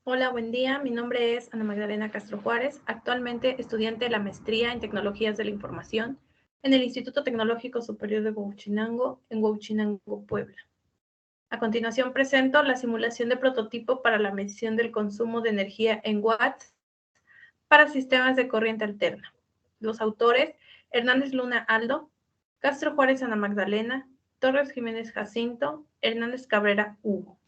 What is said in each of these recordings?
Hola, buen día. Mi nombre es Ana Magdalena Castro Juárez, actualmente estudiante de la maestría en Tecnologías de la Información en el Instituto Tecnológico Superior de Huauchinango, en Huauchinango, Puebla. A continuación presento la simulación de prototipo para la medición del consumo de energía en watts para sistemas de corriente alterna. Los autores: Hernández Luna Aldo, Castro Juárez Ana Magdalena, Torres Jiménez Jacinto, Hernández Cabrera Hugo.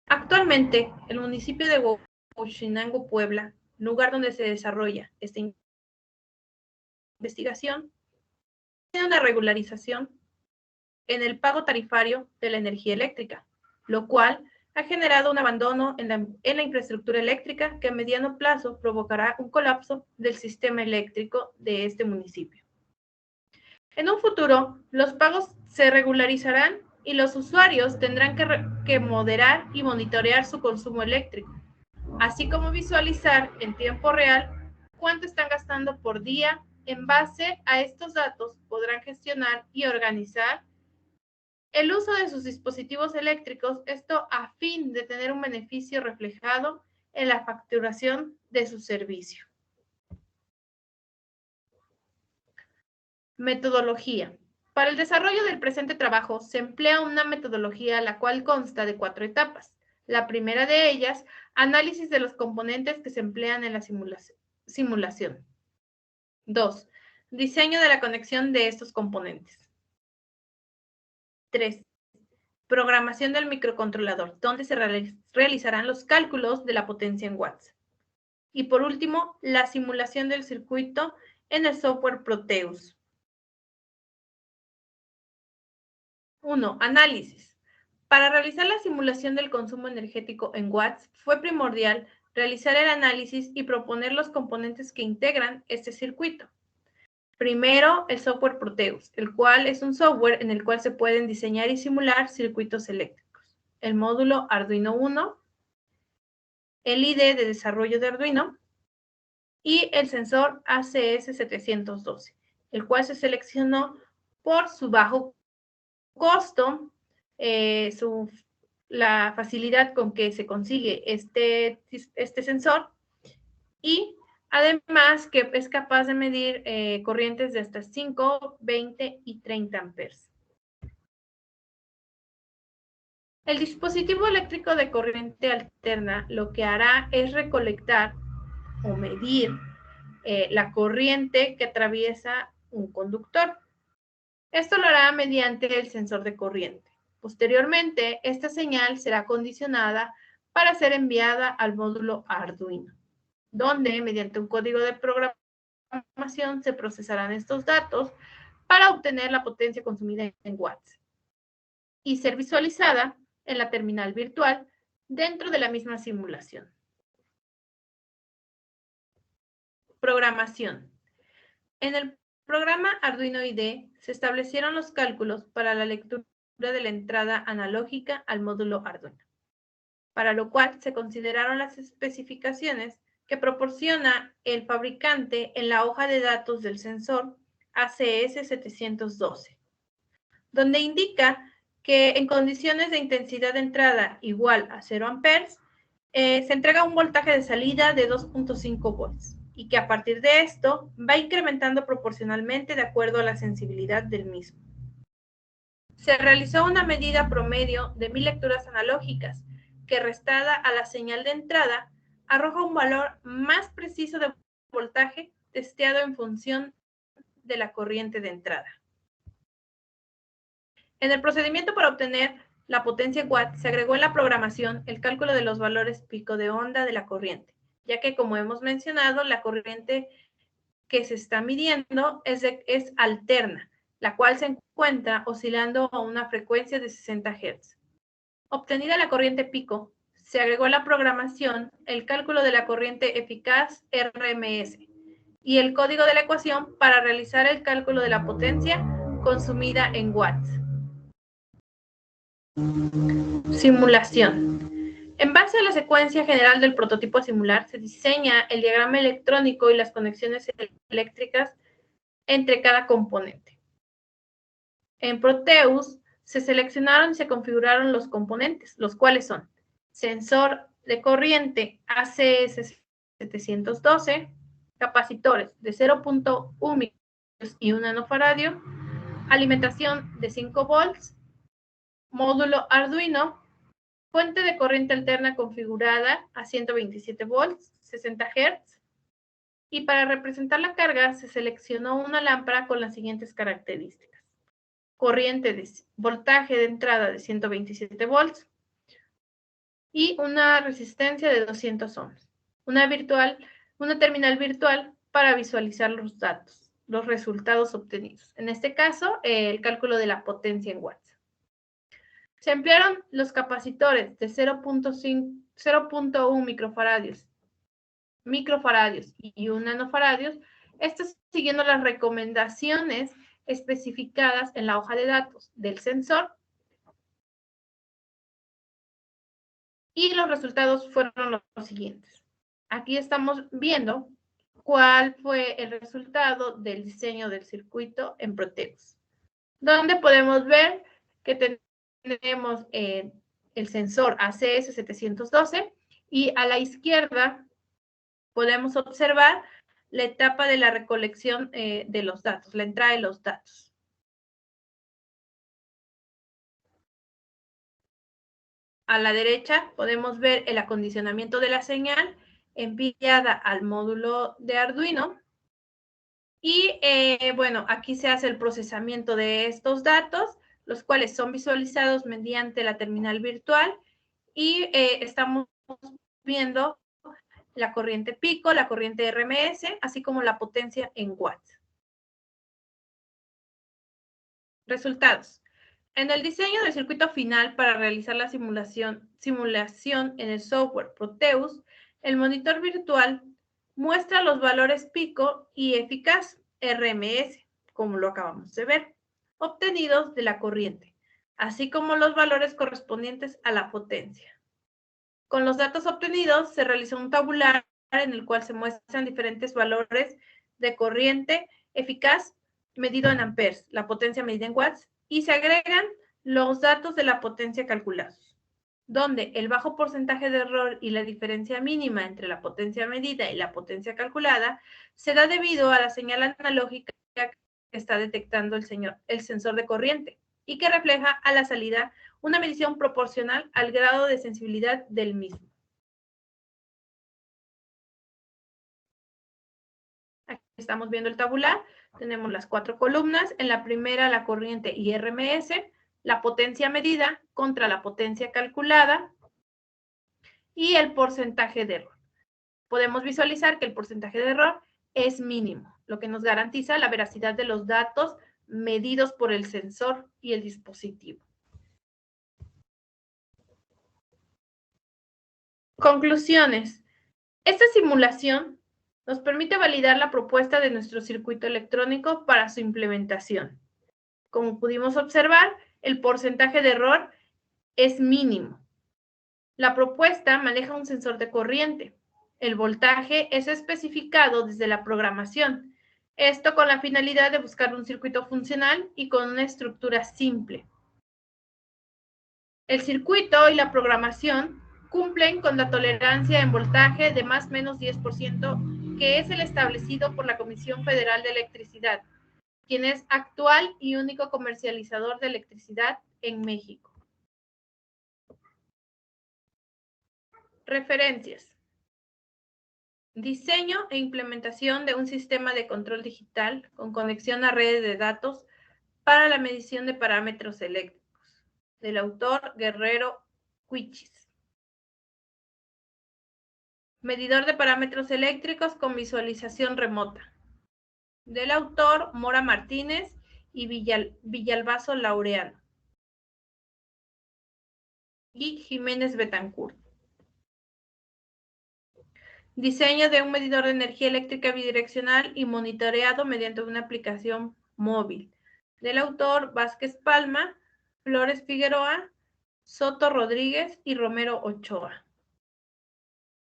Actualmente, el municipio de Huauchinango, Puebla, lugar donde se desarrolla esta investigación, tiene una regularización en el pago tarifario de la energía eléctrica, lo cual ha generado un abandono en la infraestructura eléctrica que a mediano plazo provocará un colapso del sistema eléctrico de este municipio. En un futuro, los pagos se regularizarán y los usuarios tendrán que moderar y monitorear su consumo eléctrico, así como visualizar en tiempo real cuánto están gastando por día. En base a estos datos podrán gestionar y organizar el uso de sus dispositivos eléctricos, esto a fin de tener un beneficio reflejado en la facturación de su servicio. Metodología. Para el desarrollo del presente trabajo se emplea una metodología la cual consta de 4 etapas. La primera de ellas, análisis de los componentes que se emplean en la simulación. 2. Diseño de la conexión de estos componentes. 3. Programación del microcontrolador, donde se realizarán los cálculos de la potencia en watts. Y por último, la simulación del circuito en el software Proteus. 1. Análisis. Para realizar la simulación del consumo energético en watts, fue primordial realizar el análisis y proponer los componentes que integran este circuito. Primero, el software Proteus, el cual es un software en el cual se pueden diseñar y simular circuitos eléctricos. El módulo Arduino Uno, el IDE de desarrollo de Arduino y el sensor ACS712, el cual se seleccionó por su bajo costo, la facilidad con que se consigue este sensor y además que es capaz de medir corrientes de hasta 5, 20 y 30 amperes. El dispositivo eléctrico de corriente alterna lo que hará es recolectar o medir la corriente que atraviesa un conductor. Esto lo hará mediante el sensor de corriente. Posteriormente, esta señal será condicionada para ser enviada al módulo Arduino, donde mediante un código de programación se procesarán estos datos para obtener la potencia consumida en watts y ser visualizada en la terminal virtual dentro de la misma simulación. Programación. En el programa Arduino IDE se establecieron los cálculos para la lectura de la entrada analógica al módulo Arduino, para lo cual se consideraron las especificaciones que proporciona el fabricante en la hoja de datos del sensor ACS712, donde indica que en condiciones de intensidad de entrada igual a 0 amperes, se entrega un voltaje de salida de 2.5 volts y que a partir de esto va incrementando proporcionalmente de acuerdo a la sensibilidad del mismo. Se realizó una medida promedio de 1000 lecturas analógicas que restada a la señal de entrada arroja un valor más preciso de voltaje testeado en función de la corriente de entrada. En el procedimiento para obtener la potencia en watts se agregó en la programación el cálculo de los valores pico de onda de la corriente, ya que como hemos mencionado, la corriente que se está midiendo es alterna, la cual se encuentra oscilando a una frecuencia de 60 Hz. Obtenida la corriente pico, se agregó a la programación el cálculo de la corriente eficaz RMS y el código de la ecuación para realizar el cálculo de la potencia consumida en watts. Simulación. En base a la secuencia general del prototipo a simular, se diseña el diagrama electrónico y las conexiones eléctricas entre cada componente. En Proteus se seleccionaron y se configuraron los componentes, los cuales son sensor de corriente ACS 712, capacitores de 0.1 microfaradio y 1 nanofaradio, alimentación de 5 volts, módulo Arduino, fuente de corriente alterna configurada a 127 volts, 60 Hz, y para representar la carga se seleccionó una lámpara con las siguientes características. Corriente de voltaje de entrada de 127 volts y una resistencia de 200 ohms. Una terminal virtual para visualizar los datos, los resultados obtenidos. En este caso, el cálculo de la potencia en watts. Se emplearon los capacitores de 0.1 microfaradios y 1 nanofaradios, estos siguiendo las recomendaciones especificadas en la hoja de datos del sensor, y los resultados fueron los siguientes. Aquí estamos viendo cuál fue el resultado del diseño del circuito en Proteus, donde podemos ver que tenemos el sensor ACS 712 y a la izquierda podemos observar la etapa de la recolección de los datos, la entrada de los datos. A la derecha podemos ver el acondicionamiento de la señal enviada al módulo de Arduino. Y bueno, aquí se hace el procesamiento de estos datos, los cuales son visualizados mediante la terminal virtual y estamos viendo la corriente pico, la corriente RMS, así como la potencia en watts. Resultados. En el diseño del circuito final para realizar la simulación en el software Proteus, el monitor virtual muestra los valores pico y eficaz RMS, como lo acabamos de ver, obtenidos de la corriente, así como los valores correspondientes a la potencia. Con los datos obtenidos se realizó un tabular en el cual se muestran diferentes valores de corriente eficaz medido en amperes, la potencia medida en watts, y se agregan los datos de la potencia calculados, donde el bajo porcentaje de error y la diferencia mínima entre la potencia medida y la potencia calculada se da debido a la señal analógica que está detectando el sensor de corriente y que refleja a la salida una medición proporcional al grado de sensibilidad del mismo. Aquí estamos viendo el tabular. Tenemos las 4 columnas. En la primera, la corriente y RMS, la potencia medida contra la potencia calculada y el porcentaje de error. Podemos visualizar que el porcentaje de error es mínimo, lo que nos garantiza la veracidad de los datos medidos por el sensor y el dispositivo. Conclusiones. Esta simulación nos permite validar la propuesta de nuestro circuito electrónico para su implementación. Como pudimos observar, el porcentaje de error es mínimo. La propuesta maneja un sensor de corriente. El voltaje es especificado desde la programación. Esto con la finalidad de buscar un circuito funcional y con una estructura simple. El circuito y la programación cumplen con la tolerancia en voltaje de más o menos 10%, que es el establecido por la Comisión Federal de Electricidad, quien es actual y único comercializador de electricidad en México. Referencias. Diseño e implementación de un sistema de control digital con conexión a redes de datos para la medición de parámetros eléctricos, del autor Guerrero Cuichis. Medidor de parámetros eléctricos con visualización remota, del autor Mora Martínez y Villalbazo Laureano y Jiménez Betancourt. Diseño de un medidor de energía eléctrica bidireccional y monitoreado mediante una aplicación móvil, del autor Vázquez Palma, Flores Figueroa, Soto Rodríguez y Romero Ochoa.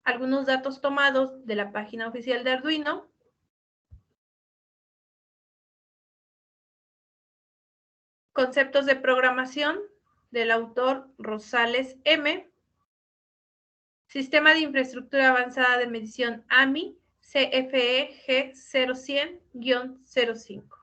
Algunos datos tomados de la página oficial de Arduino. Conceptos de programación del autor Rosales M. Sistema de Infraestructura Avanzada de Medición AMI, CFE G0100-05.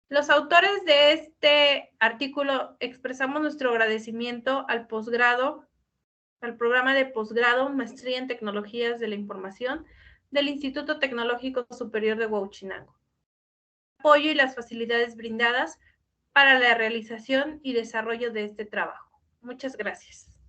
Los autores de este artículo expresamos nuestro agradecimiento al programa de posgrado Maestría en Tecnologías de la Información del Instituto Tecnológico Superior de Huauchinango. Apoyo y las facilidades brindadas para la realización y desarrollo de este trabajo. Muchas gracias.